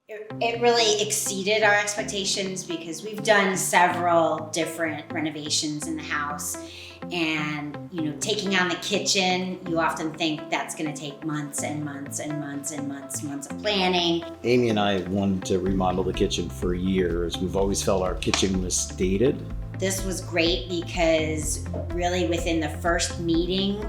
It really exceeded our expectations because we've done several different renovations in the house. And, taking on the kitchen, you often think that's going to take months and months and months and months of planning. Amy and I wanted to remodel the kitchen for years. We've always felt our kitchen was dated. This was great because really within the first meeting,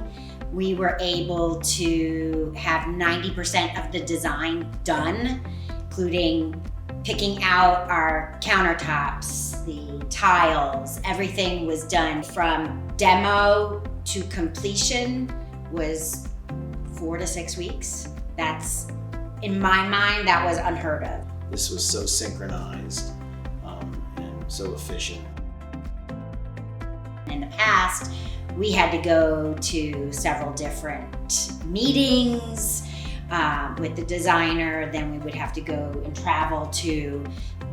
we were able to have 90% of the design done, including picking out our countertops, the tiles. Everything was done from demo to completion was 4 to 6 weeks. That's, in my mind, that was unheard of. This was so synchronized and so efficient. In the past, we had to go to several different meetings with the designer. Then we would have to go and travel to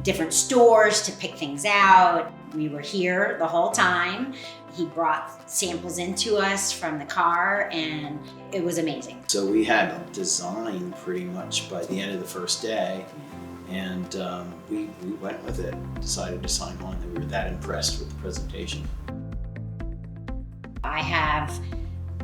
different stores to pick things out. We were here the whole time. He brought samples into us from the car, and it was amazing. So we had a design pretty much by the end of the first day, and we went with it, decided to sign on. We were that impressed with the presentation. I have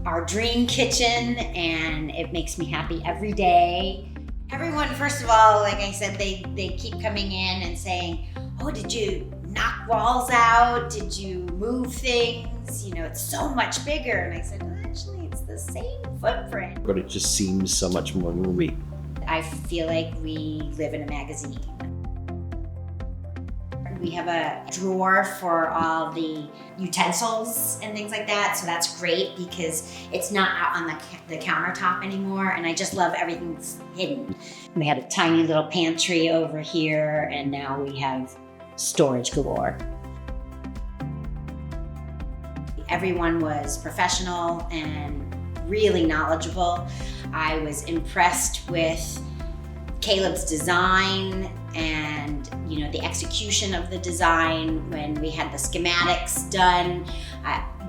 our dream kitchen, and it makes me happy every day. Everyone, first of all, like I said, they keep coming in and saying, oh, did you knock walls out? Did you move things? It's so much bigger. And I said, actually, it's the same footprint. But it just seems so much more roomy. I feel like we live in a magazine. We have a drawer for all the utensils and things like that, so that's great because it's not out on the countertop anymore, and I just love everything's hidden. We had a tiny little pantry over here, and now we have storage galore. Everyone was professional and really knowledgeable. I was impressed with Caleb's design and the execution of the design. When we had the schematics done,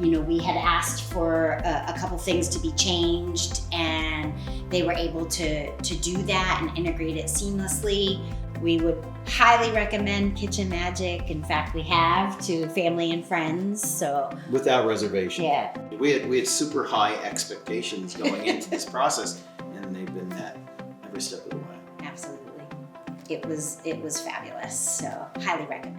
we had asked for a couple things to be changed, and they were able to do that and integrate it seamlessly. We would highly recommend Kitchen Magic. In fact, we have to family and friends. So without reservation. Yeah. We had super high expectations going into this process, and they've been met every step of the way. Absolutely. It was fabulous. So highly recommend.